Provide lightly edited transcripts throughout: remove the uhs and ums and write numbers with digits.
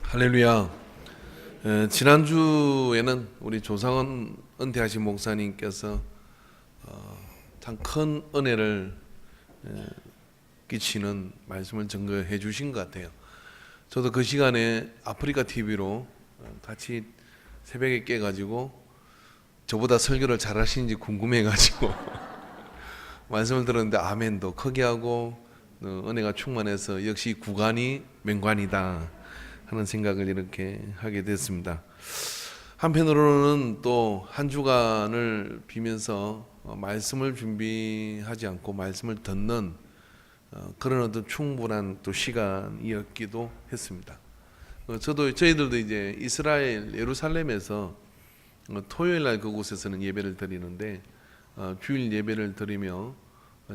할렐루야. 지난주에는 우리 조상은 은퇴하신 목사님께서 참 큰 은혜를 끼치는 말씀을 증거해 주신 것 같아요. 저도 그 시간에 아프리카 TV로 같이 새벽에 깨가지고 저보다 설교를 잘하시는지 궁금해가지고 말씀을 들었는데 아멘도 크게 하고 은혜가 충만해서 역시 구간이 맹관이다 하는 생각을 이렇게 하게 됐습니다. 한편으로는 또 한 주간을 비면서 말씀을 준비하지 않고 말씀을 듣는 그런 어떤 충분한 또 시간이었기도 했습니다. 저희들도 이제 이스라엘 예루살렘에서 토요일 날 그곳에서는 예배를 드리는데 주일 예배를 드리며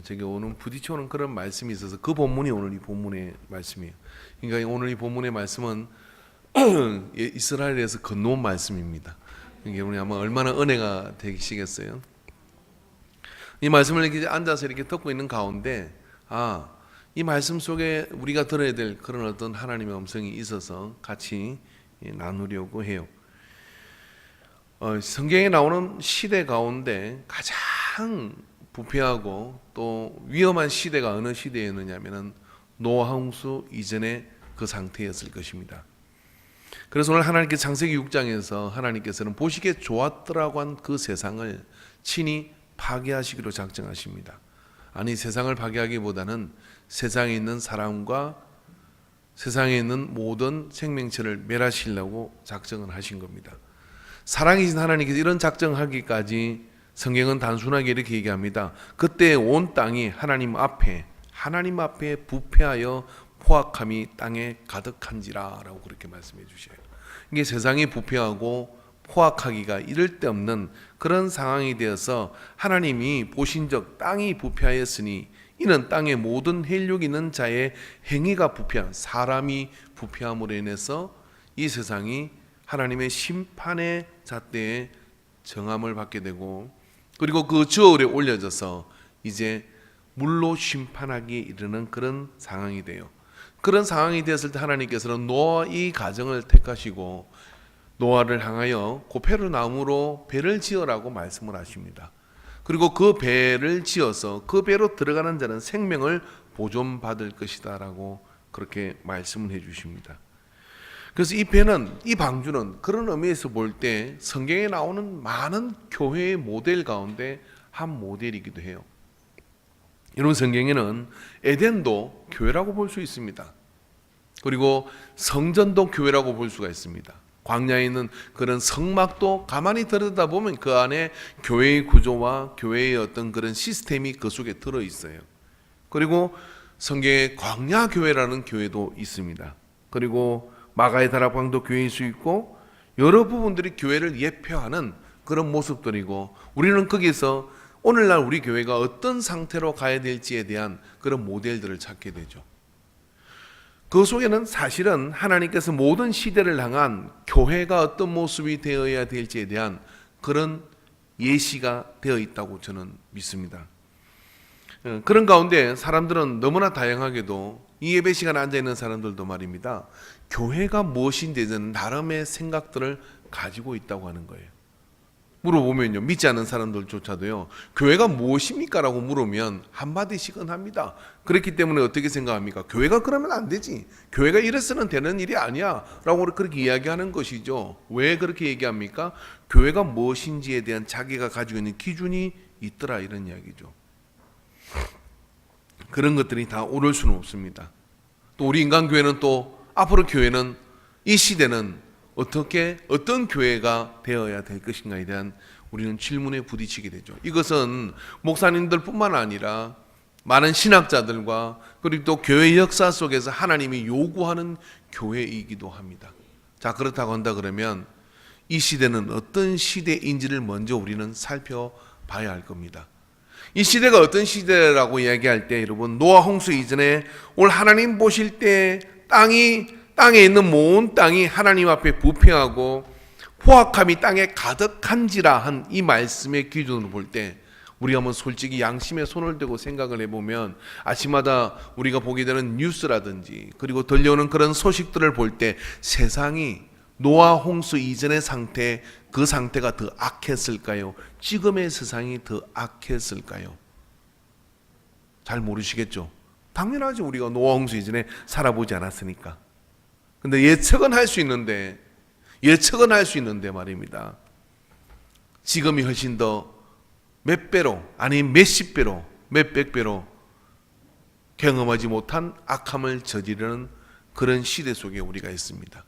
제게 오는 부딪혀오는 그런 말씀이 있어서 그 본문이 오늘 이 본문의 말씀이에요. 그러니까 오늘 이 본문의 말씀은 이스라엘에서 건너온 말씀입니다. 이게 우리 아마 얼마나 은혜가 되시겠어요. 이 말씀을 이렇게 앉아서 이렇게 듣고 있는 가운데 이 말씀 속에 우리가 들어야 될 그런 어떤 하나님의 음성이 있어서 같이 나누려고 해요. 성경에 나오는 시대 가운데 가장 부패하고 또 위험한 시대가 어느 시대였느냐면은 노아 홍수 이전의 그 상태였을 것입니다. 그래서 오늘 하나님께서 창세기 6장에서 하나님께서는 보시기에 좋았더라고 한 그 세상을 친히 파괴하시기로 작정하십니다. 아니, 세상을 파괴하기보다는 세상에 있는 사람과 세상에 있는 모든 생명체를 멸하시려고 작정을 하신 겁니다. 사랑이신 하나님께서 이런 작정하기까지 성경은 단순하게 이렇게 얘기합니다. 그때 온 땅이 하나님 앞에 부패하여 포악함이 땅에 가득한지라 라고 그렇게 말씀해 주셔요. 이게 세상이 부패하고 포악하기가 이를 데 없는 그런 상황이 되어서 하나님이 보신즉 땅이 부패하였으니 이는 땅의 모든 혈육 있는 자의 행위가 부패한 사람이 부패함으로 인해서 이 세상이 하나님의 심판의 잣대에 정함을 받게 되고 그리고 그 저울에 올려져서 이제 물로 심판하기에 이르는 그런 상황이 돼요. 그런 상황이 되었을 때 하나님께서는 노아 이 가정을 택하시고 노아를 향하여 고페르 나무로 배를 지으라고 말씀을 하십니다. 그리고 그 배를 지어서 그 배로 들어가는 자는 생명을 보존받을 것이다 라고 그렇게 말씀을 해 주십니다. 그래서 이 배는, 이 방주는 그런 의미에서 볼 때 성경에 나오는 많은 교회의 모델 가운데 한 모델이기도 해요. 이런 성경에는 에덴도 교회라고 볼 수 있습니다. 그리고 성전도 교회라고 볼 수가 있습니다. 광야에 있는 그런 성막도 가만히 들여다보면 그 안에 교회의 구조와 교회의 어떤 그런 시스템이 그 속에 들어있어요. 그리고 성경에 광야교회라는 교회도 있습니다. 그리고 마가의 다락방도 교회일 수 있고 여러 부분들이 교회를 예표하는 그런 모습들이고 우리는 거기서 오늘날 우리 교회가 어떤 상태로 가야 될지에 대한 그런 모델들을 찾게 되죠. 그 속에는 사실은 하나님께서 모든 시대를 향한 교회가 어떤 모습이 되어야 될지에 대한 그런 예시가 되어 있다고 저는 믿습니다. 그런 가운데 사람들은 너무나 다양하게도 이 예배 시간에 앉아있는 사람들도 말입니다. 교회가 무엇인지 나름의 생각들을 가지고 있다고 하는 거예요. 물어보면요, 믿지 않는 사람들조차도요, 교회가 무엇입니까? 라고 물으면 한마디씩은 합니다. 그렇기 때문에 어떻게 생각합니까? 교회가 그러면 안 되지. 교회가 이래서는 되는 일이 아니야. 라고 그렇게 이야기하는 것이죠. 왜 그렇게 얘기합니까? 교회가 무엇인지에 대한 자기가 가지고 있는 기준이 있더라, 이런 이야기죠. 그런 것들이 다 옳을 수는 없습니다. 또 우리 인간교회는 또 앞으로 교회는 이 시대는 어떤 교회가 되어야 될 것인가에 대한 우리는 질문에 부딪히게 되죠. 이것은 목사님들 뿐만 아니라 많은 신학자들과 그리고 또 교회 역사 속에서 하나님이 요구하는 교회이기도 합니다. 자, 그렇다고 한다 그러면 이 시대는 어떤 시대인지를 먼저 우리는 살펴봐야 할 겁니다. 이 시대가 어떤 시대라고 이야기할 때 여러분, 노아 홍수 이전에 올 하나님 보실 때 땅에 있는 모든 땅이 하나님 앞에 부패하고 포악함이 땅에 가득한지라 한 이 말씀의 기준으로 볼 때 우리가 한번 솔직히 양심에 손을 대고 생각을 해보면 아침마다 우리가 보게 되는 뉴스라든지 그리고 들려오는 그런 소식들을 볼 때 세상이 노아 홍수 이전의 상태, 그 상태가 더 악했을까요? 지금의 세상이 더 악했을까요? 잘 모르시겠죠? 당연하죠. 우리가 노아 홍수 이전에 살아보지 않았으니까. 근데 예측은 할 수 있는데 말입니다. 지금이 훨씬 더 몇 배로, 아니 몇십 배로, 몇백 배로 경험하지 못한 악함을 저지르는 그런 시대 속에 우리가 있습니다.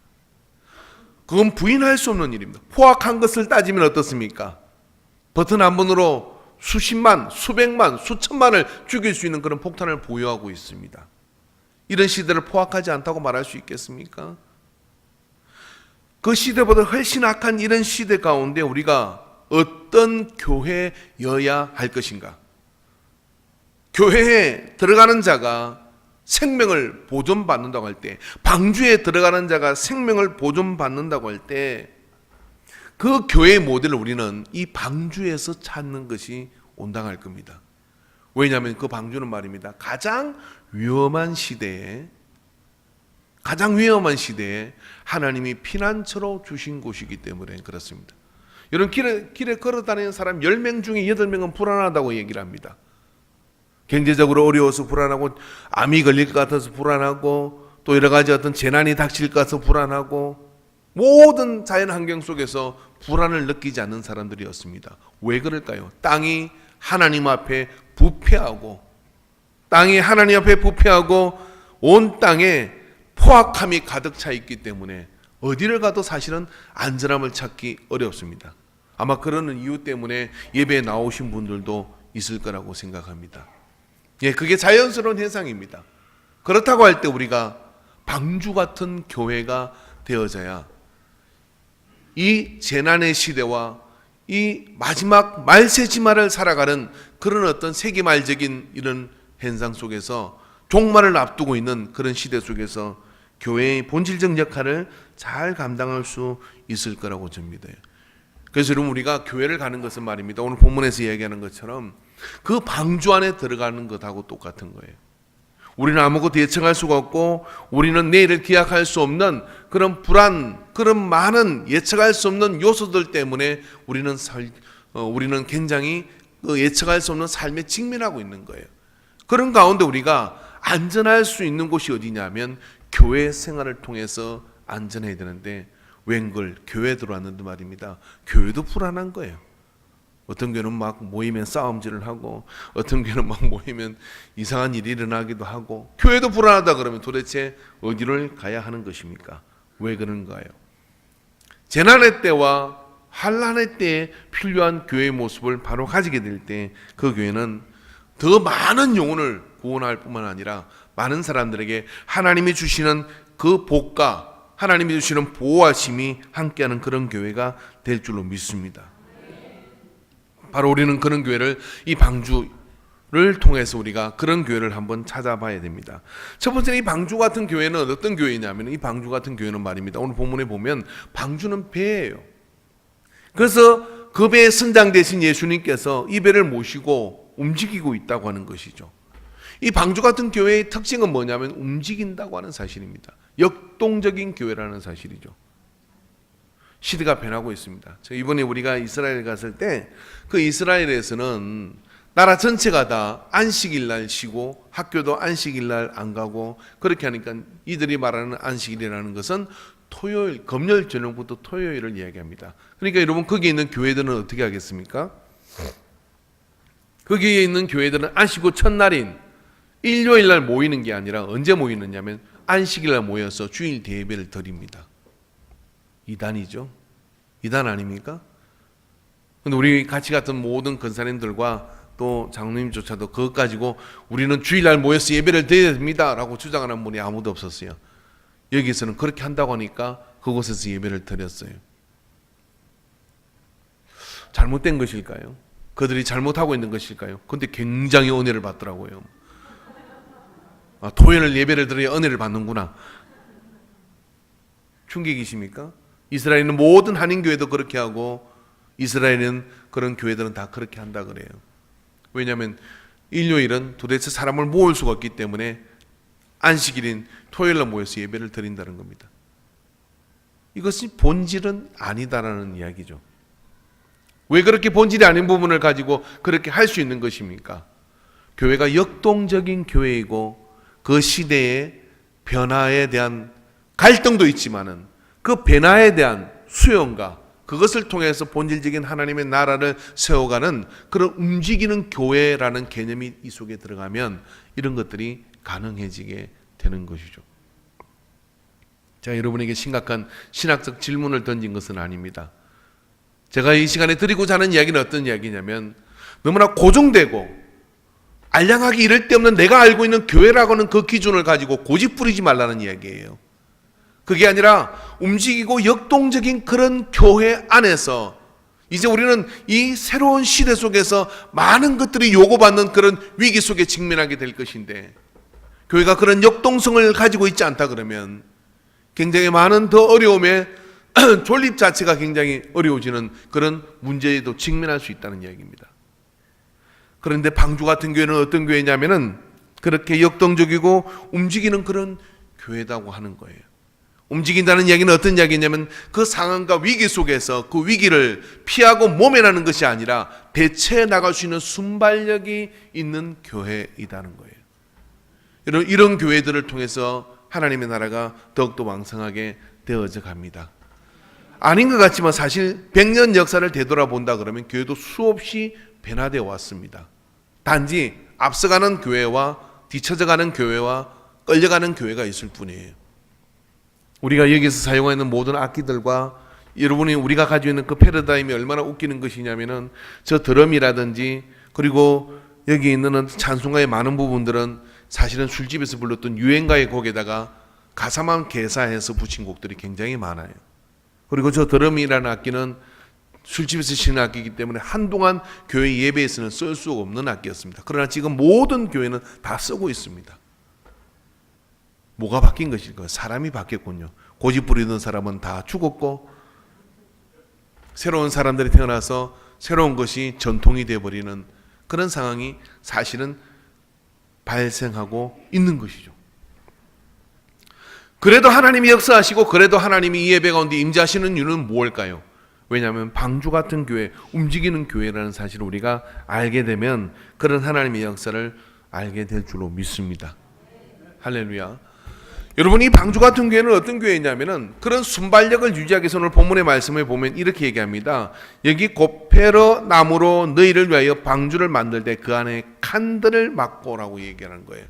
그건 부인할 수 없는 일입니다. 포악한 것을 따지면 어떻습니까? 버튼 한 번으로 수십만, 수백만, 수천만을 죽일 수 있는 그런 폭탄을 보유하고 있습니다. 이런 시대를 포악하지 않다고 말할 수 있겠습니까? 그 시대보다 훨씬 악한 이런 시대 가운데 우리가 어떤 교회여야 할 것인가? 교회에 들어가는 자가 생명을 보존받는다고 할 때, 방주에 들어가는 자가 생명을 보존받는다고 할 때, 그 교회의 모델을 우리는 이 방주에서 찾는 것이 온당할 겁니다. 왜냐하면 그 방주는 말입니다. 가장 위험한 시대에 하나님이 피난처로 주신 곳이기 때문에 그렇습니다. 여러분 길에 걸어다니는 사람 10명 중에 8명은 불안하다고 얘기를 합니다. 경제적으로 어려워서 불안하고, 암이 걸릴 것 같아서 불안하고, 또 여러 가지 어떤 재난이 닥칠 것 같아서 불안하고, 모든 자연 환경 속에서 불안을 느끼지 않는 사람들이었습니다. 왜 그럴까요? 땅이 하나님 앞에 부패하고 온 땅에 포악함이 가득 차 있기 때문에 어디를 가도 사실은 안전함을 찾기 어렵습니다. 아마 그러는 이유 때문에 예배에 나오신 분들도 있을 거라고 생각합니다. 그게 자연스러운 현상입니다. 그렇다고 할 때 우리가 방주 같은 교회가 되어져야 이 재난의 시대와 이 마지막 말세지말을 살아가는 그런 어떤 세기말적인 이런 현상 속에서 종말을 앞두고 있는 그런 시대 속에서 교회의 본질적 역할을 잘 감당할 수 있을 거라고 저는 믿어요. 그래서 여러분, 우리가 교회를 가는 것은 말입니다, 오늘 본문에서 이야기하는 것처럼 그 방주 안에 들어가는 것하고 똑같은 거예요. 우리는 아무것도 예측할 수가 없고, 우리는 내일을 기약할 수 없는 그런 불안, 그런 많은 예측할 수 없는 요소들 때문에 우리는 굉장히 예측할 수 없는 삶에 직면하고 있는 거예요. 그런 가운데 우리가 안전할 수 있는 곳이 어디냐면 교회 생활을 통해서 안전해야 되는데, 웬걸 교회에 들어왔는데 말입니다, 교회도 불안한 거예요. 어떤 교회는 막 모이면 싸움질을 하고, 어떤 교회는 막 모이면 이상한 일이 일어나기도 하고, 교회도 불안하다 그러면 도대체 어디를 가야 하는 것입니까? 왜 그런가요? 재난의 때와 환난의 때에 필요한 교회의 모습을 바로 가지게 될 때 그 교회는 더 많은 영혼을 구원할 뿐만 아니라 많은 사람들에게 하나님이 주시는 그 복과 하나님이 주시는 보호하심이 함께하는 그런 교회가 될 줄로 믿습니다. 바로 우리는 그런 교회를, 이 방주를 통해서 우리가 그런 교회를 한번 찾아봐야 됩니다. 첫 번째는 이 방주 같은 교회는 어떤 교회냐면, 이 방주 같은 교회는 말입니다, 오늘 본문에 보면 방주는 배예요. 그래서 그 배의 선장 되신 예수님께서 이 배를 모시고 움직이고 있다고 하는 것이죠. 이 방주 같은 교회의 특징은 뭐냐면 움직인다고 하는 사실입니다. 역동적인 교회라는 사실이죠. 시대가 변하고 있습니다. 이번에 우리가 이스라엘 갔을 때 그 이스라엘에서는 나라 전체가 다 안식일 날 쉬고 학교도 안식일 날 안 가고, 그렇게 하니까 이들이 말하는 안식일이라는 것은 토요일, 금요일 저녁부터 토요일을 이야기합니다. 그러니까 여러분, 거기에 있는 교회들은 어떻게 하겠습니까? 거기에 있는 교회들은 안식 후 첫날인 일요일 날 모이는 게 아니라 언제 모이느냐면 안식일 날 모여서 주일 대예배를 드립니다. 이단이죠. 이단 아닙니까? 근데 우리 같이 갔던 모든 권사님들과 또 장로님조차도 그것 가지고 우리는 주일날 모여서 예배를 드려야 됩니다 라고 주장하는 분이 아무도 없었어요. 여기서는 그렇게 한다고 하니까 그곳에서 예배를 드렸어요. 잘못된 것일까요? 그들이 잘못하고 있는 것일까요? 근데 굉장히 은혜를 받더라고요. 토요일 예배를 드려야 은혜를 받는구나. 충격이십니까? 이스라엘은 모든 한인교회도 그렇게 하고, 이스라엘은 그런 교회들은 다 그렇게 한다 그래요. 왜냐하면 일요일은 도대체 사람을 모을 수가 없기 때문에 안식일인 토요일날 모여서 예배를 드린다는 겁니다. 이것이 본질은 아니다라는 이야기죠. 왜 그렇게 본질이 아닌 부분을 가지고 그렇게 할 수 있는 것입니까? 교회가 역동적인 교회이고 그 시대의 변화에 대한 갈등도 있지만은 그 변화에 대한 수용과 그것을 통해서 본질적인 하나님의 나라를 세워가는 그런 움직이는 교회라는 개념이 이 속에 들어가면 이런 것들이 가능해지게 되는 것이죠. 제가 여러분에게 심각한 신학적 질문을 던진 것은 아닙니다. 제가 이 시간에 드리고자 하는 이야기는 어떤 이야기냐면 너무나 고정되고 알량하기 이를 데 없는 내가 알고 있는 교회라고 하는 그 기준을 가지고 고집 부리지 말라는 이야기예요. 그게 아니라 움직이고 역동적인 그런 교회 안에서 이제 우리는 이 새로운 시대 속에서 많은 것들이 요구받는 그런 위기 속에 직면하게 될 것인데 교회가 그런 역동성을 가지고 있지 않다 그러면 굉장히 많은 더 어려움에 존립 자체가 굉장히 어려워지는 그런 문제에도 직면할 수 있다는 이야기입니다. 그런데 방주 같은 교회는 어떤 교회냐면은 그렇게 역동적이고 움직이는 그런 교회다고 하는 거예요. 움직인다는 이야기는 어떤 이야기냐면 그 상황과 위기 속에서 그 위기를 피하고 모면하는 것이 아니라 대체해 나갈 수 있는 순발력이 있는 교회이다는 거예요. 이런 교회들을 통해서 하나님의 나라가 더욱더 왕성하게 되어져 갑니다. 아닌 것 같지만 사실 100년 역사를 되돌아본다 그러면 교회도 수없이 변화되어 왔습니다. 단지 앞서가는 교회와 뒤처져가는 교회와 끌려가는 교회가 있을 뿐이에요. 우리가 여기서 사용하는 모든 악기들과 여러분이 우리가 가지고 있는 그 패러다임이 얼마나 웃기는 것이냐면은 저 드럼이라든지 그리고 여기 있는 찬송가의 많은 부분들은 사실은 술집에서 불렀던 유행가의 곡에다가 가사만 개사해서 붙인 곡들이 굉장히 많아요. 그리고 저 드럼이라는 악기는 술집에서 치는 악기이기 때문에 한동안 교회 예배에서는 쓸 수 없는 악기였습니다. 그러나 지금 모든 교회는 다 쓰고 있습니다. 뭐가 바뀐 것일까요? 사람이 바뀌었군요. 고집 부리던 사람은 다 죽었고 새로운 사람들이 태어나서 새로운 것이 전통이 되어버리는 그런 상황이 사실은 발생하고 있는 것이죠. 그래도 하나님이 역사하시고 그래도 하나님이 이 예배 가운데 임재하시는 이유는 무엇일까요? 왜냐하면 방주 같은 교회, 움직이는 교회라는 사실을 우리가 알게 되면 그런 하나님의 역사를 알게 될 줄로 믿습니다. 할렐루야. 여러분, 이 방주 같은 교회는 어떤 교회냐면은 그런 순발력을 유지하기 위해서 오늘 본문의 말씀을 보면 이렇게 얘기합니다. 여기 고페러 나무로 너희를 위하여 방주를 만들 때 그 안에 칸들을 막고라고 얘기하는 거예요.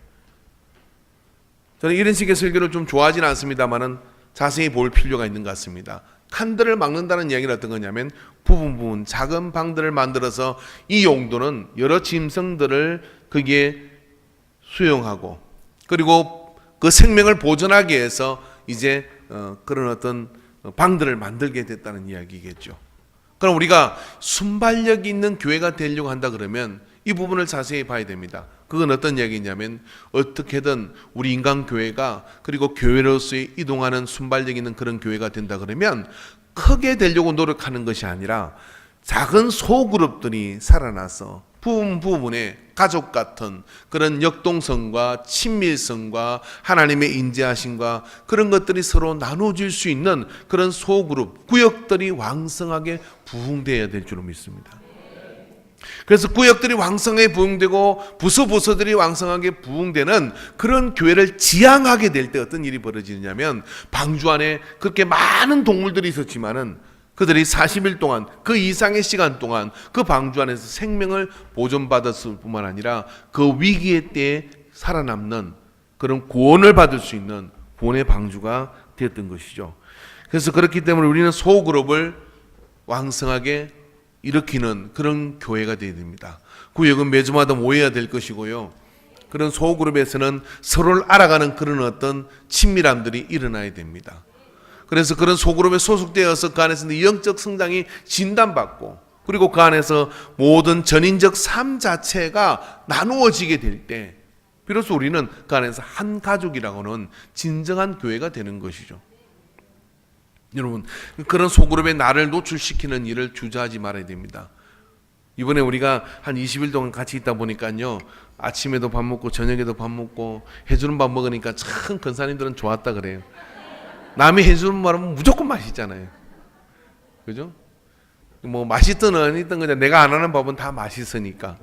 저는 이런 식의 설교를 좀 좋아하지는 않습니다만은 자세히 볼 필요가 있는 것 같습니다. 칸들을 막는다는 이야기는 어떤 거냐면 부분 작은 방들을 만들어서 이 용도는 여러 짐승들을 거기에 수용하고 그리고 그 생명을 보존하기 위해서 이제 그런 어떤 방들을 만들게 됐다는 이야기겠죠. 그럼 우리가 순발력 있는 교회가 되려고 한다 그러면 이 부분을 자세히 봐야 됩니다. 그건 어떤 이야기냐면 어떻게든 우리 인간 교회가 그리고 교회로서의 이동하는 순발력 있는 그런 교회가 된다 그러면 크게 되려고 노력하는 것이 아니라 작은 소그룹들이 살아나서 부분에 가족 같은 그런 역동성과 친밀성과 하나님의 인재하심과 그런 것들이 서로 나눠질 수 있는 그런 소그룹, 구역들이 왕성하게 부흥되어야 될 줄로 믿습니다. 그래서 구역들이 왕성하게 부흥되고 부서들이 왕성하게 부흥되는 그런 교회를 지향하게 될 때 어떤 일이 벌어지느냐면 방주 안에 그렇게 많은 동물들이 있었지만은 그들이 40일 동안 그 이상의 시간 동안 그 방주 안에서 생명을 보존받았을 뿐만 아니라 그 위기의 때에 살아남는 그런 구원을 받을 수 있는 구원의 방주가 되었던 것이죠. 그래서 그렇기 때문에 우리는 소그룹을 왕성하게 일으키는 그런 교회가 되어야 됩니다. 구역은 매주마다 모여야 될 것이고요. 그런 소그룹에서는 서로를 알아가는 그런 어떤 친밀함들이 일어나야 됩니다. 그래서 그런 소그룹에 소속되어서 그 안에서 영적 성장이 진단받고 그리고 그 안에서 모든 전인적 삶 자체가 나누어지게 될 때 비로소 우리는 그 안에서 한 가족이라고는 진정한 교회가 되는 것이죠. 여러분, 그런 소그룹에 나를 노출시키는 일을 주저하지 말아야 됩니다. 이번에 우리가 한 20일 동안 같이 있다 보니까요, 아침에도 밥 먹고 저녁에도 밥 먹고 해주는 밥 먹으니까 참 권사님들은 좋았다 그래요. 남이 해주는 밥은 무조건 맛있잖아요. 그죠? 뭐 맛있든 아니든 그냥 내가 안 하는 밥은 다 맛있으니까.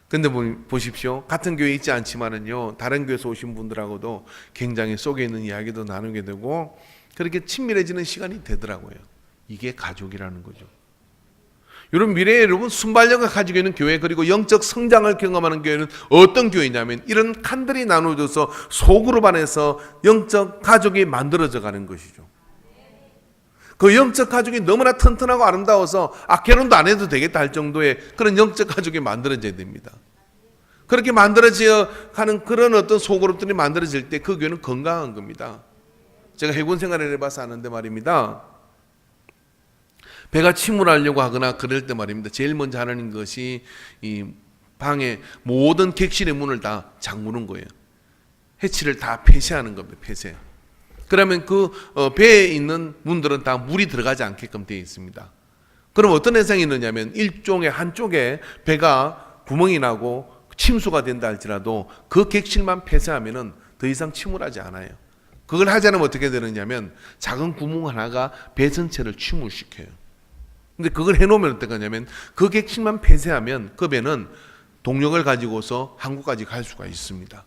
근데 보십시오. 같은 교회에 있지 않지만은요, 다른 교회에서 오신 분들하고도 굉장히 속에 있는 이야기도 나누게 되고 그렇게 친밀해지는 시간이 되더라고요. 이게 가족이라는 거죠. 여러분, 미래에 여러분 순발력을 가지고 있는 교회, 그리고 영적 성장을 경험하는 교회는 어떤 교회냐면 이런 칸들이 나누어져서 소그룹 안에서 영적 가족이 만들어져 가는 것이죠. 그 영적 가족이 너무나 튼튼하고 아름다워서 결혼도 안 해도 되겠다 할 정도의 그런 영적 가족이 만들어져야 됩니다. 그렇게 만들어져 가는 그런 어떤 소그룹들이 만들어질 때 그 교회는 건강한 겁니다. 제가 해군 생활을 해봐서 아는데 말입니다. 배가 침몰하려고 하거나 그럴 때 말입니다. 제일 먼저 하는 것이 이 방의 모든 객실의 문을 다 잠그는 거예요. 해치를 다 폐쇄하는 겁니다. 폐쇄. 그러면 그 배에 있는 문들은 다 물이 들어가지 않게끔 되어 있습니다. 그럼 어떤 현상이 있느냐면 일종의 한쪽에 배가 구멍이 나고 침수가 된다 할지라도 그 객실만 폐쇄하면은 더 이상 침몰하지 않아요. 그걸 하지 않으면 어떻게 되느냐면 작은 구멍 하나가 배 전체를 침몰시켜요. 근데 그걸 해놓으면 어떻게 하냐면 그 객실만 폐쇄하면 그 배는 동력을 가지고서 한국까지 갈 수가 있습니다.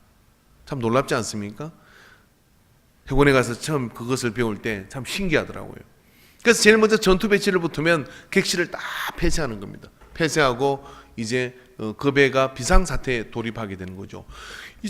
참 놀랍지 않습니까? 해군에 가서 처음 그것을 배울 때 참 신기하더라고요. 그래서 제일 먼저 전투 배치를 붙으면 객실을 다 폐쇄하는 겁니다. 폐쇄하고 이제 그 배가 비상사태에 돌입하게 되는 거죠.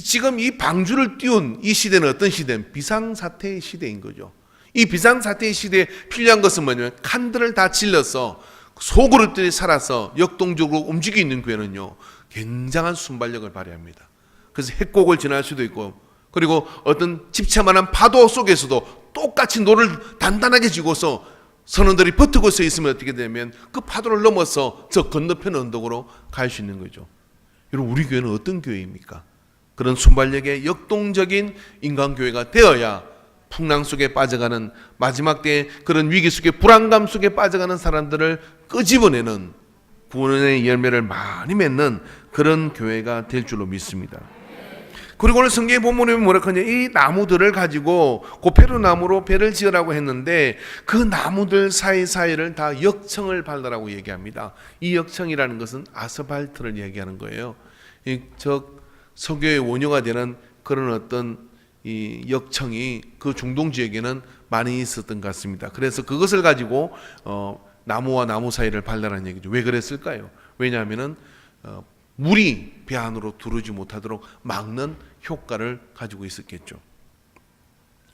지금 이 방주를 띄운 이 시대는 어떤 시대는 비상사태의 시대인 거죠. 이 비상사태의 시대에 필요한 것은 뭐냐면 칸들을 다 질러서 소그룹들이 살아서 역동적으로 움직이고 있는 교회는요, 굉장한 순발력을 발휘합니다. 그래서 핵곡을 지날 수도 있고, 그리고 어떤 집차만한 파도 속에서도 똑같이 노를 단단하게 쥐고서 선원들이 버티고 서 있으면 어떻게 되면 그 파도를 넘어서 저 건너편 언덕으로 갈 수 있는 거죠. 여러분, 우리 교회는 어떤 교회입니까? 그런 순발력의 역동적인 인간교회가 되어야 풍랑 속에 빠져가는 마지막 때의 그런 위기 속에 불안감 속에 빠져가는 사람들을 끄집어내는 구원의 열매를 많이 맺는 그런 교회가 될 줄로 믿습니다. 그리고 오늘 성경에 본문에 뭐라고 하냐, 이 나무들을 가지고 고페루 나무로 배를 지으라고 했는데 그 나무들 사이사이를 다 역청을 발라라고 얘기합니다. 이 역청이라는 것은 아스팔트를 얘기하는 거예요. 저 석유의 원료가 되는 그런 어떤 이 역청이 그 중동 지역에는 많이 있었던 것 같습니다. 그래서 그것을 가지고 나무와 나무 사이를 발라라는 얘기죠. 왜 그랬을까요? 왜냐하면은 물이 배 안으로 들어오지 못하도록 막는 효과를 가지고 있었겠죠.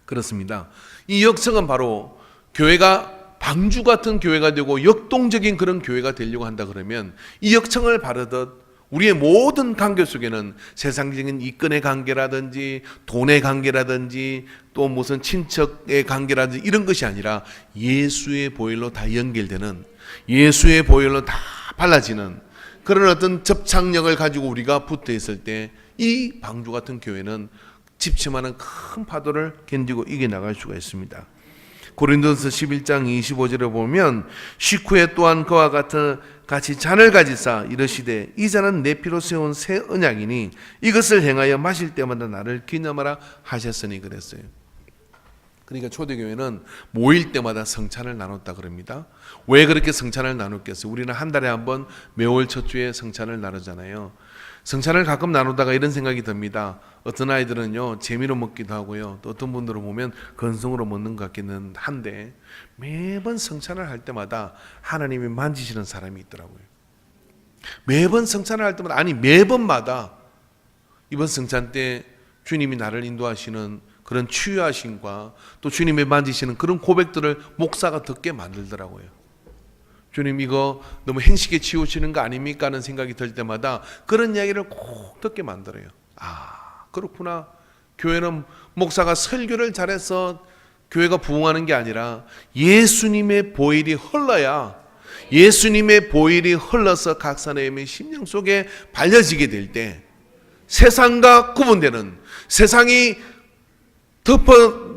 그렇습니다. 이 역청은 바로 교회가 방주 같은 교회가 되고 역동적인 그런 교회가 되려고 한다 그러면 이 역청을 바르듯 우리의 모든 관계 속에는 세상적인 이권의 관계라든지 돈의 관계라든지 또 무슨 친척의 관계라든지 이런 것이 아니라 예수의 보혈로 다 연결되는, 예수의 보혈로 다 발라지는 그런 어떤 접착력을 가지고 우리가 붙어 있을 때 이 방주 같은 교회는 집치만한 큰 파도를 견디고 이겨나갈 수가 있습니다. 고린도서 11장 25절에 보면 식후에 또한 그와 같이 잔을 가지사 이르시되 이 잔은 내 피로 세운 새 언약이니 이것을 행하여 마실 때마다 나를 기념하라 하셨으니 그랬어요. 그러니까 초대교회는 모일 때마다 성찬을 나눴다 그럽니다. 왜 그렇게 성찬을 나눴겠어요? 우리는 한 달에 한 번 매월 첫 주에 성찬을 나누잖아요. 성찬을 가끔 나누다가 이런 생각이 듭니다. 어떤 아이들은요 재미로 먹기도 하고요, 또 어떤 분들은 보면 건성으로 먹는 것 같기는 한데 매번 성찬을 할 때마다 하나님이 만지시는 사람이 있더라고요. 매번 성찬을 할 때마다, 아니 매번마다 이번 성찬 때 주님이 나를 인도하시는 그런 치유하심과 또 주님이 만지시는 그런 고백들을 목사가 듣게 만들더라고요. 주님 이거 너무 행식에 치우치는 거 아닙니까 하는 생각이 들 때마다 그런 이야기를 꼭 듣게 만들어요. 아 그렇구나. 교회는 목사가 설교를 잘해서 교회가 부흥하는 게 아니라 예수님의 보혈이 흘러야, 예수님의 보혈이 흘러서 각 사람의 심령 속에 발려지게 될 때 세상과 구분되는, 세상이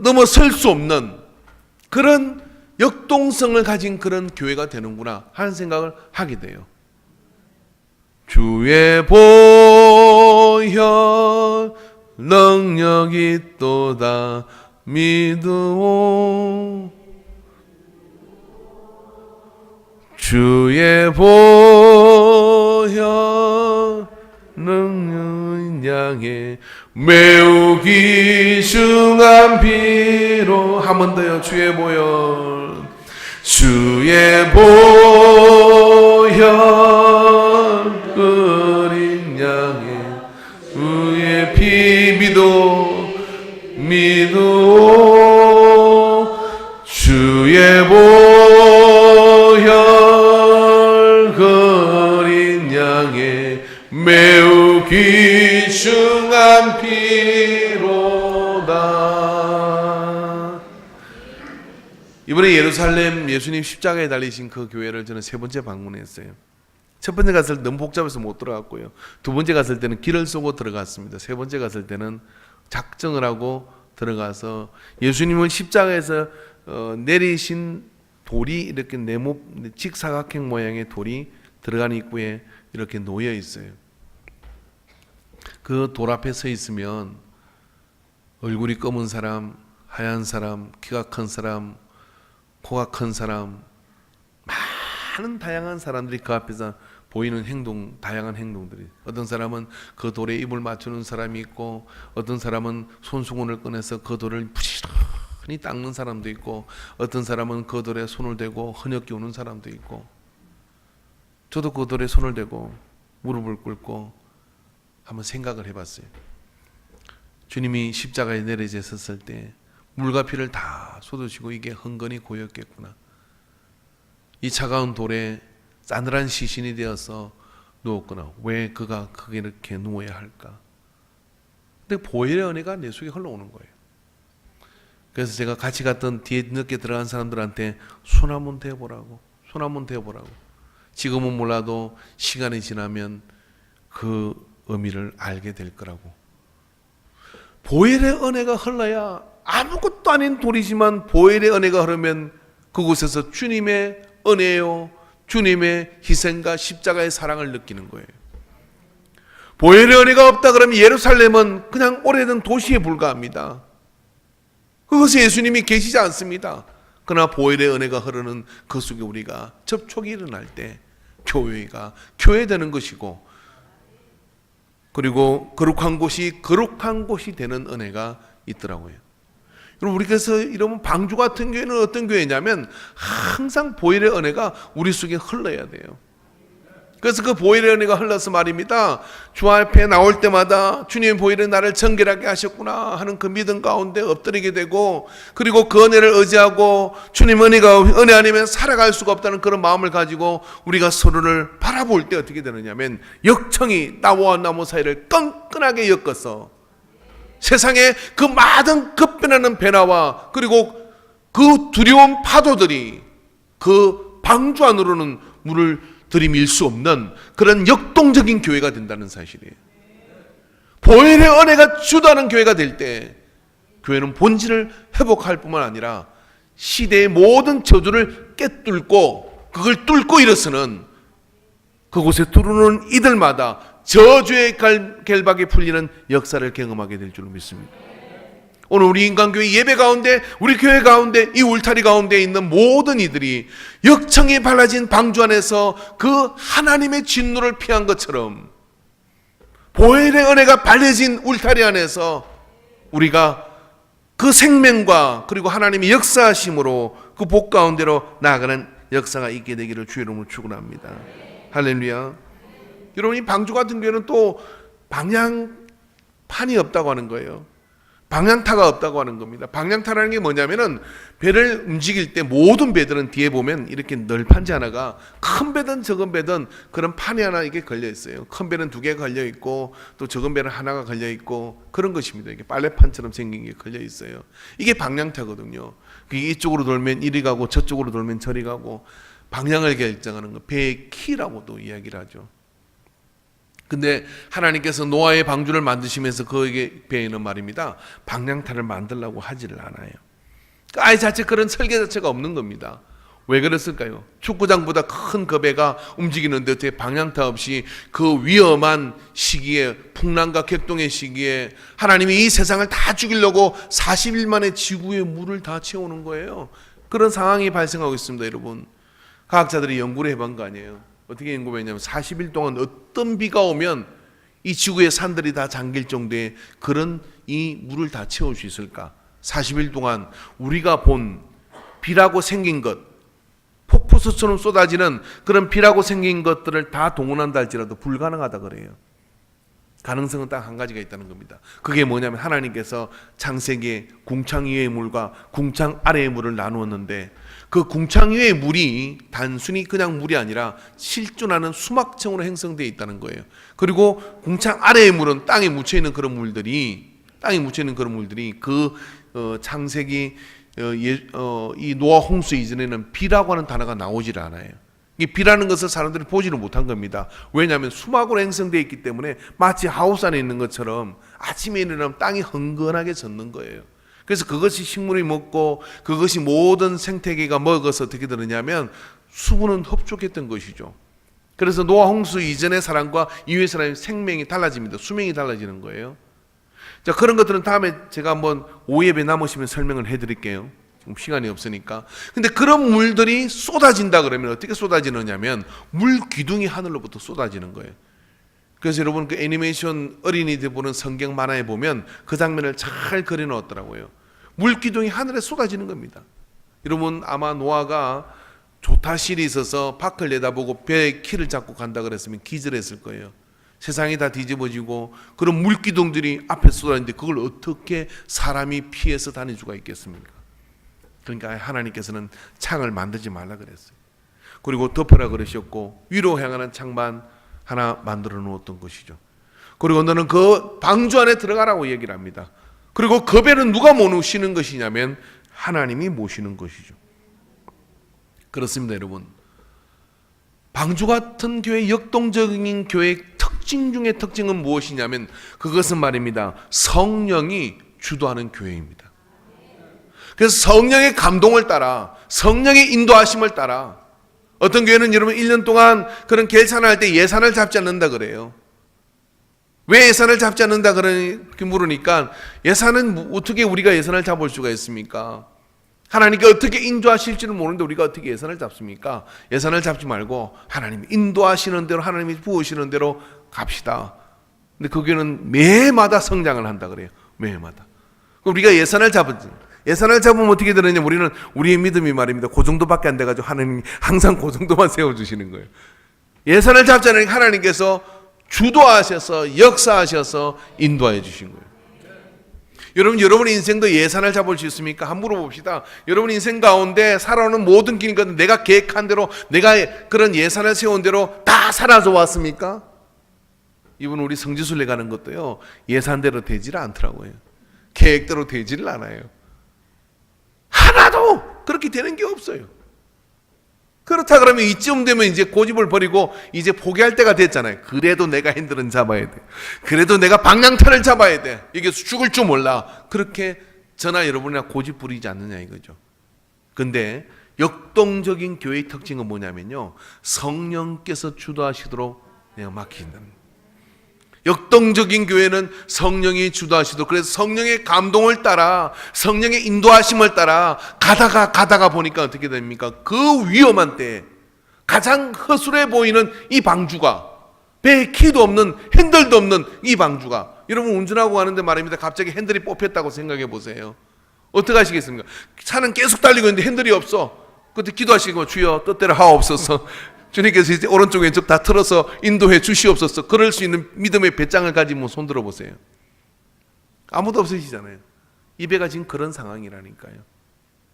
넘어설 수 없는 그런 역동성을 가진 그런 교회가 되는구나 하는 생각을 하게 돼요. 주의 보혈 능력이 있도다 믿으오. 주의 보혈 능력 양에 매우 귀중한 피로. 한 번 더요. 주의 보혈, 주의 보혈 어린 양의 주의 피 믿어 주의 보혈 어린 양의 매우 귀중한 피로다. 이번에 예루살렘 예수님 십자가에 달리신 그 교회를 저는 세 번째 방문했어요. 첫 번째 갔을 때 너무 복잡해서 못 들어갔고요. 두 번째 갔을 때는 길을 쏘고 들어갔습니다. 세 번째 갔을 때는 작정을 하고 들어가서 예수님을 십자가에서 내리신 돌이 이렇게 네모 직사각형 모양의 돌이 들어간 입구에 이렇게 놓여 있어요. 그 돌 앞에 서 있으면 얼굴이 검은 사람, 하얀 사람, 키가 큰 사람, 코가 큰 사람, 많은 다양한 사람들이 그 앞에서 보이는 행동, 다양한 행동들이. 어떤 사람은 그 돌에 입을 맞추는 사람이 있고, 어떤 사람은 손수건을 꺼내서 그 돌을 부지런히 닦는 사람도 있고, 어떤 사람은 그 돌에 손을 대고 흐느끼 우는 사람도 있고. 저도 그 돌에 손을 대고 무릎을 꿇고 한번 생각을 해봤어요. 주님이 십자가에 내려졌을 때 물과 피를 다 쏟으시고 이게 흥건히 고였겠구나. 이 차가운 돌에 싸늘한 시신이 되어서 누웠구나. 왜 그가 그게 이렇게 누워야 할까? 근데 보혈의 은혜가 내 속에 흘러오는 거예요. 그래서 제가 같이 갔던 뒤에 늦게 들어간 사람들한테 손 한번 대보라고, 손 한번 대보라고. 지금은 몰라도 시간이 지나면 그 의미를 알게 될 거라고. 보혈의 은혜가 흘러야, 아무것도 아닌 돌이지만 보혈의 은혜가 흐르면 그곳에서 주님의 은혜요, 주님의 희생과 십자가의 사랑을 느끼는 거예요. 보혈의 은혜가 없다 그러면 예루살렘은 그냥 오래된 도시에 불과합니다. 그것이 예수님이 계시지 않습니다. 그러나 보혈의 은혜가 흐르는 그 속에 우리가 접촉이 일어날 때 교회가 교회되는 것이고, 그리고 거룩한 곳이 되는 은혜가 있더라고요. 여러분, 우리께서 이러면 방주 같은 교회는 어떤 교회냐면 항상 보혈의 은혜가 우리 속에 흘러야 돼요. 그래서 그 보혈의 은혜가 흘러서 말입니다. 주 앞에 나올 때마다 주님의 보혈은 나를 정결하게 하셨구나 하는 그 믿음 가운데 엎드리게 되고, 그리고 그 은혜를 의지하고 주님 은혜 아니면 살아갈 수가 없다는 그런 마음을 가지고 우리가 서로를 바라볼 때 어떻게 되느냐면 역청이 나와 나무 사이를 끈끈하게 엮어서 세상에 그 많은 급변하는 변화와 그리고 그 두려운 파도들이 그 방주 안으로는 물을 들이밀 수 없는 그런 역동적인 교회가 된다는 사실이에요. 보혈의 은혜가 주도하는 교회가 될 때 교회는 본질을 회복할 뿐만 아니라 시대의 모든 저주를 깨뚫고 그걸 뚫고 일어서는 그곳에 들어오는 이들마다 저주의 결박이 풀리는 역사를 경험하게 될 줄 믿습니다. 오늘 우리 인간교회 예배 가운데, 우리 교회 가운데, 이 울타리 가운데 있는 모든 이들이 역청이 발라진 방주 안에서 그 하나님의 진노를 피한 것처럼 보혈의 은혜가 발려진 울타리 안에서 우리가 그 생명과 그리고 하나님의 역사하심으로 그 복 가운데로 나아가는 역사가 있게 되기를 주의 이름으로 축원합니다. 할렐루야. 여러분, 이 방주 같은 교회는 또 방향판이 없다고 하는 거예요. 방향타가 없다고 하는 겁니다. 방향타라는 게 뭐냐면은 배를 움직일 때 모든 배들은 뒤에 보면 이렇게 널판지 하나가, 큰 배든 적은 배든 그런 판이 하나 이게 걸려 있어요. 큰 배는 2개가 걸려 있고 또 적은 배는 하나가 걸려 있고 그런 것입니다. 이게 빨래판처럼 생긴 게 걸려 있어요. 이게 방향타거든요. 이쪽으로 돌면 이리 가고 저쪽으로 돌면 저리 가고 방향을 결정하는 거, 배의 키라고도 이야기를 하죠. 근데 하나님께서 노아의 방주를 만드시면서 그에게 배에는 말입니다, 방향타를 만들라고 하지를 않아요. 아예 자체 그런 설계 자체가 없는 겁니다. 왜 그랬을까요? 축구장보다 큰 그 배가 움직이는데 어떻게 방향타 없이 그 위험한 시기에, 풍랑과 격동의 시기에 하나님이 이 세상을 다 죽이려고 40일 만에 지구에 물을 다 채우는 거예요. 그런 상황이 발생하고 있습니다, 여러분. 과학자들이 연구를 해본 거 아니에요. 어떻게 연구했냐면 40일 동안 어떤 비가 오면 이 지구의 산들이 다 잠길 정도의 그런 이 물을 다 채울 수 있을까? 40일 동안 우리가 본 비라고 생긴 것, 폭포수처럼 쏟아지는 그런 비라고 생긴 것들을 다 동원한다 할지라도 불가능하다 그래요. 가능성은 딱 한 가지가 있다는 겁니다. 그게 뭐냐면 하나님께서 창세기에 궁창 위의 물과 궁창 아래의 물을 나누었는데 그 궁창 위의 물이 단순히 그냥 물이 아니라 실존하는 수막층으로 형성되어 있다는 거예요. 그리고 궁창 아래의 물은 땅에 묻혀 있는 그런 물들이 그 창세기 이 노아 홍수 이전에는 비라고 하는 단어가 나오질 않아요. 이 비라는 것을 사람들이 보지를 못한 겁니다. 왜냐하면 수막으로 형성되어 있기 때문에 마치 하우스 안에 있는 것처럼 아침에 일어나면 땅이 흥건하게 젖는 거예요. 그래서 그것이 식물이 먹고 그것이 모든 생태계가 먹어서 어떻게 되느냐면 수분은 흡족했던 것이죠. 그래서 노아 홍수 이전의 사람과 이후의 사람의 생명이 달라집니다. 수명이 달라지는 거예요. 자, 그런 것들은 다음에 제가 한번 5예배 남으시면 설명을 해드릴게요. 지금 시간이 없으니까. 근데 그런 물들이 쏟아진다 그러면 어떻게 쏟아지느냐면 물 기둥이 하늘로부터 쏟아지는 거예요. 그래서 여러분 그 애니메이션 어린이들 보는 성경 만화에 보면 그 장면을 잘 그려놓았더라고요. 물 기둥이 하늘에 쏟아지는 겁니다. 여러분 아마 노아가 조타실이 있어서 밖을 내다보고 배의 키를 잡고 간다 그랬으면 기절했을 거예요. 세상이 다 뒤집어지고 그런 물기둥들이 앞에 쏟아지는데 그걸 어떻게 사람이 피해서 다닐 수가 있겠습니까? 그러니까 하나님께서는 창을 만들지 말라 그랬어요. 그리고 덮으라 그러셨고 위로 향하는 창만 하나 만들어 놓았던 것이죠. 그리고 너는 그 방주 안에 들어가라고 얘기를 합니다. 그리고 그 배는 누가 모시는 것이냐면 하나님이 모시는 것이죠. 그렇습니다, 여러분. 방주 같은 교회, 역동적인 교회의 특징 중에 특징은 무엇이냐면 그것은 말입니다. 성령이 주도하는 교회입니다. 그래서 성령의 감동을 따라 성령의 인도하심을 따라 어떤 교회는 여러분 1년 동안 그런 계산을 할 때 예산을 잡지 않는다 그래요. 왜 예산을 잡지 않는다 그렇게 물으니까 예산은 어떻게 우리가 예산을 잡을 수가 있습니까? 하나님께 어떻게 인도하실지를 모르는데 우리가 어떻게 예산을 잡습니까? 예산을 잡지 말고 하나님이 인도하시는 대로 하나님이 부으시는 대로 갑시다. 근데 그 교회는 매해마다 성장을 한다 그래요. 매해마다. 우리가 예산을 잡으면 어떻게 되느냐? 우리는 우리의 믿음이 말입니다. 그 정도밖에 안 돼가지고 하나님이 항상 그 정도만 세워주시는 거예요. 예산을 잡자는 하나님께서 주도하셔서 역사하셔서 인도해 주신 거예요. 여러분의 인생도 예산을 잡을 수 있습니까? 한번 물어봅시다. 여러분 인생 가운데 살아오는 모든 길은 내가 계획한 대로 내가 그런 예산을 세운 대로 다 사라져 왔습니까? 이번 우리 성지순례 가는 것도요 예산대로 되지를 않더라고요. 계획대로 되지를 않아요. 하나도 그렇게 되는 게 없어요. 그렇다 그러면 이쯤 되면 이제 고집을 버리고 이제 포기할 때가 됐잖아요. 그래도 내가 핸들은 잡아야 돼. 그래도 내가 방향타를 잡아야 돼. 이게 죽을 줄 몰라. 그렇게 저나 여러분이나 고집 부리지 않느냐 이거죠. 근데 역동적인 교회의 특징은 뭐냐면요. 성령께서 주도하시도록 내가 맡긴다는. 역동적인 교회는 성령이 주도하시도록, 그래서 성령의 감동을 따라 성령의 인도하심을 따라 가다가 보니까 어떻게 됩니까? 그 위험한 때 가장 허술해 보이는 이 방주가, 배에 키도 없는 핸들도 없는 이 방주가, 여러분 운전하고 가는데 말입니다. 갑자기 핸들이 뽑혔다고 생각해 보세요. 어떻게 하시겠습니까? 차는 계속 달리고 있는데 핸들이 없어. 그때 기도하시고 주여 뜻대로 하옵소서. 주님께서 이제 오른쪽 왼쪽 다 틀어서 인도해 주시옵소서. 그럴 수 있는 믿음의 배짱을 가지면 손 들어보세요. 아무도 없으시잖아요. 이 배가 지금 그런 상황이라니까요.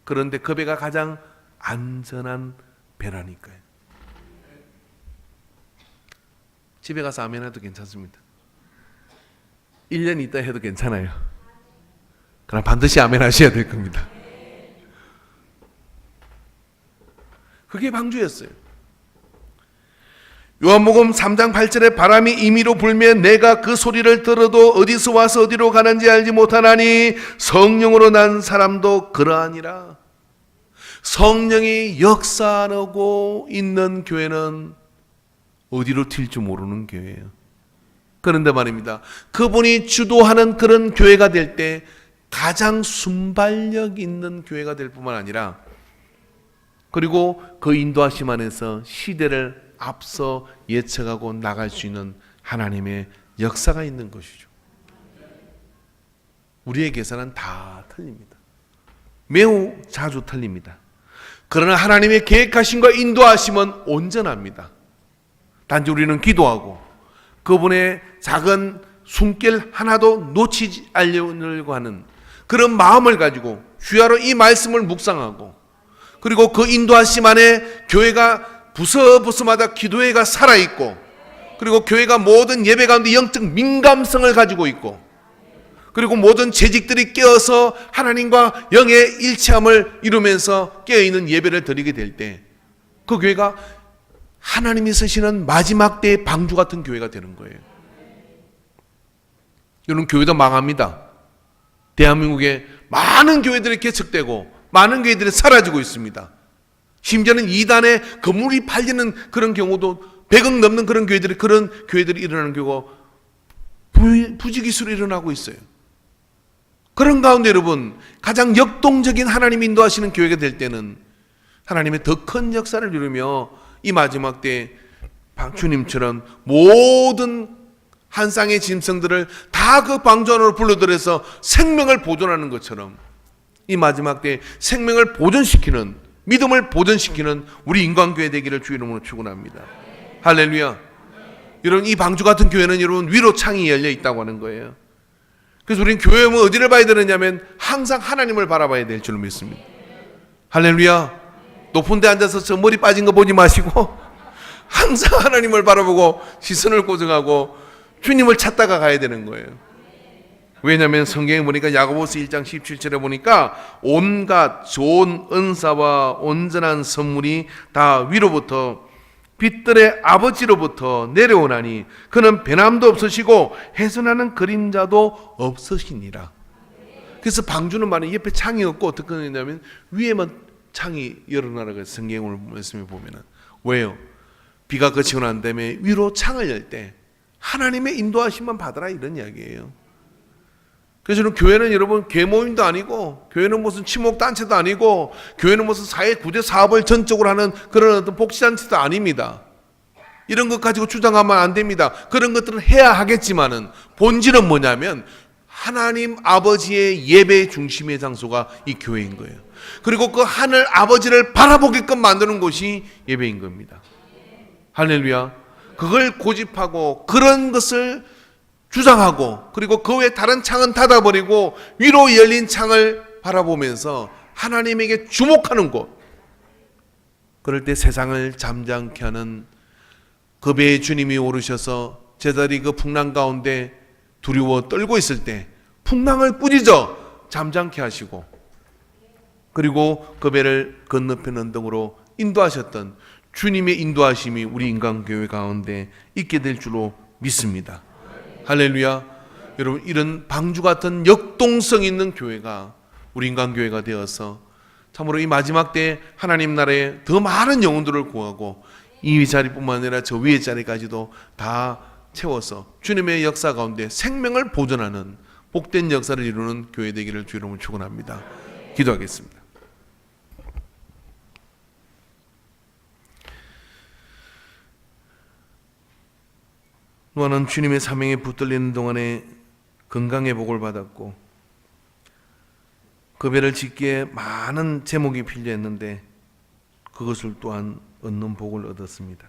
그런데 그 배가 가장 안전한 배라니까요. 집에 가서 아멘 해도 괜찮습니다. 1년 있다 해도 괜찮아요. 그럼 반드시 아멘 하셔야 될 겁니다. 그게 방주였어요. 요한복음 3장 8절에 바람이 임의로 불면 내가 그 소리를 들어도 어디서 와서 어디로 가는지 알지 못하나니 성령으로 난 사람도 그러하니라. 성령이 역사하고 있는 교회는 어디로 튈지 모르는 교회예요. 그런데 말입니다, 그분이 주도하는 그런 교회가 될 때 가장 순발력 있는 교회가 될 뿐만 아니라, 그리고 그 인도하심 안에서 시대를 앞서 예측하고 나갈 수 있는 하나님의 역사가 있는 것이죠. 우리의 계산은 다 틀립니다. 매우 자주 틀립니다. 그러나 하나님의 계획하심과 인도하심은 온전합니다. 단지 우리는 기도하고 그분의 작은 숨길 하나도 놓치지 않으려고 하는 그런 마음을 가지고 주야로 이 말씀을 묵상하고, 그리고 그 인도하심 안에 교회가 부서부서마다 기도회가 살아있고, 그리고 교회가 모든 예배 가운데 영적 민감성을 가지고 있고, 그리고 모든 재직들이 깨어서 하나님과 영의 일체함을 이루면서 깨어있는 예배를 드리게 될 때 그 교회가 하나님이 쓰시는 마지막 때의 방주 같은 교회가 되는 거예요. 여러분, 교회도 망합니다. 대한민국에 많은 교회들이 개척되고 많은 교회들이 사라지고 있습니다. 심지어는 이단에 건물이 팔리는 그런 경우도 100억 넘는 그런 교회들이 일어나는 경우가 부지기수로 일어나고 있어요. 그런 가운데 여러분, 가장 역동적인 하나님 인도하시는 교회가 될 때는 하나님의 더 큰 역사를 이루며 이 마지막 때 주님처럼 모든 한 쌍의 짐승들을 다 그 방주 안으로 불러들여서 생명을 보존하는 것처럼 이 마지막 때 생명을 보존시키는, 믿음을 보존시키는 우리 인간교회 되기를 주 이름으로 축원합니다. 할렐루야. 여러분, 이 방주 같은 교회는 여러분 위로 창이 열려 있다고 하는 거예요. 그래서 우리는 교회 오면 어디를 봐야 되느냐면 항상 하나님을 바라봐야 될 줄 믿습니다. 할렐루야. 높은 데 앉아서 저 머리 빠진 거 보지 마시고 항상 하나님을 바라보고 시선을 고정하고 주님을 찾다가 가야 되는 거예요. 왜냐하면 성경에 보니까 야고보서 1장 17절에 보니까 온갖 좋은 은사와 온전한 선물이 다 위로부터 빛들의 아버지로부터 내려오나니 그는 변함도 없으시고 훼손하는 그림자도 없으시니라. 그래서 방주는 말은 옆에 창이 없고 어떻게 되냐면 위에만 창이 열어놔라고 해서 성경을 말씀해 보면은, 왜요? 비가 그치고 난 다음에 위로 창을 열 때 하나님의 인도하심만 받아라, 이런 이야기예요. 그래서 저는 교회는 여러분 계모임도 아니고, 교회는 무슨 친목단체도 아니고, 교회는 무슨 사회 구제 사업을 전적으로 하는 그런 어떤 복지단체도 아닙니다. 이런 것 가지고 주장하면 안 됩니다. 그런 것들은 해야 하겠지만은 본질은 뭐냐면 하나님 아버지의 예배 중심의 장소가 이 교회인 거예요. 그리고 그 하늘 아버지를 바라보게끔 만드는 곳이 예배인 겁니다. 할렐루야. 그걸 고집하고 그런 것을 주장하고, 그리고 그 외에 다른 창은 닫아버리고 위로 열린 창을 바라보면서 하나님에게 주목하는 곳. 그럴 때 세상을 잠잠케 하는 그 배에 주님이 오르셔서 제자리 그 풍랑 가운데 두려워 떨고 있을 때 풍랑을 꾸짖어 잠잠케 하시고, 그리고 그 배를 건너편 언덕으로 인도하셨던 주님의 인도하심이 우리 인간교회 가운데 있게 될 줄로 믿습니다. 할렐루야. 여러분, 이런 방주 같은 역동성 있는 교회가 우리 인간교회가 되어서 참으로 이 마지막 때 하나님 나라에 더 많은 영혼들을 구하고 이 자리뿐만 아니라 저 위의 자리까지도 다 채워서 주님의 역사 가운데 생명을 보존하는 복된 역사를 이루는 교회 되기를 주 이름으로 축원합니다. 기도하겠습니다. 노아는 주님의 사명에 붙들리는 동안에 건강의 복을 받았고, 그 배를 짓기에 많은 제목이 필요했는데 그것을 또한 얻는 복을 얻었습니다.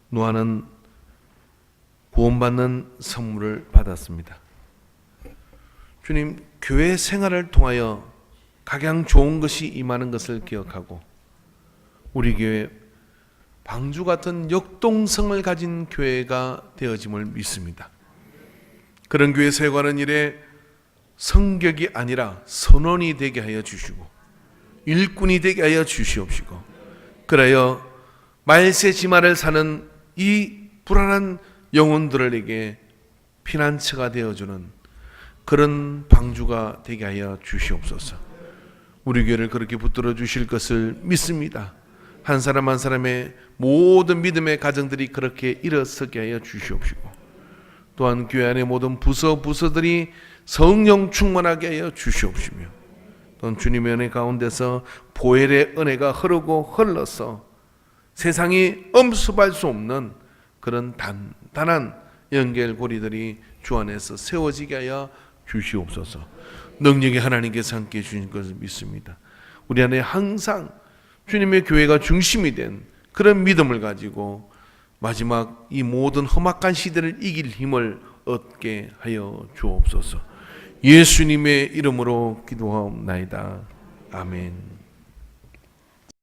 노아는 구원받는 선물을 받았습니다. 주님, 교회 생활을 통하여 각양 좋은 것이 임하는 것을 기억하고 우리 교회 방주 같은 역동성을 가진 교회가 되어짐을 믿습니다. 그런 교회 세워가는 일에 성격이 아니라 선원이 되게 하여 주시고 일꾼이 되게 하여 주시옵시고, 그래야 말세지마를 사는 이 불안한 영혼들에게 피난처가 되어주는 그런 방주가 되게 하여 주시옵소서. 우리 교회를 그렇게 붙들어 주실 것을 믿습니다. 한 사람 한 사람의 모든 믿음의 가정들이 그렇게 일어서게 하여 주시옵시고, 또한 교회 안의 모든 부서들이 성령 충만하게 하여 주시옵시며, 또한 주님의 은혜 가운데서 보혈의 은혜가 흐르고 흘러서 세상이 엄습할 수 없는 그런 단단한 연결고리들이 주 안에서 세워지게 하여 주시옵소서. 능력이 하나님께서 함께 해주신 것을 믿습니다. 우리 안에 항상 주님의 교회가 중심이 된 그런 믿음을 가지고 마지막 이 모든 험악한 시대를 이길 힘을 얻게 하여 주옵소서. 예수님의 이름으로 기도하옵나이다. 아멘.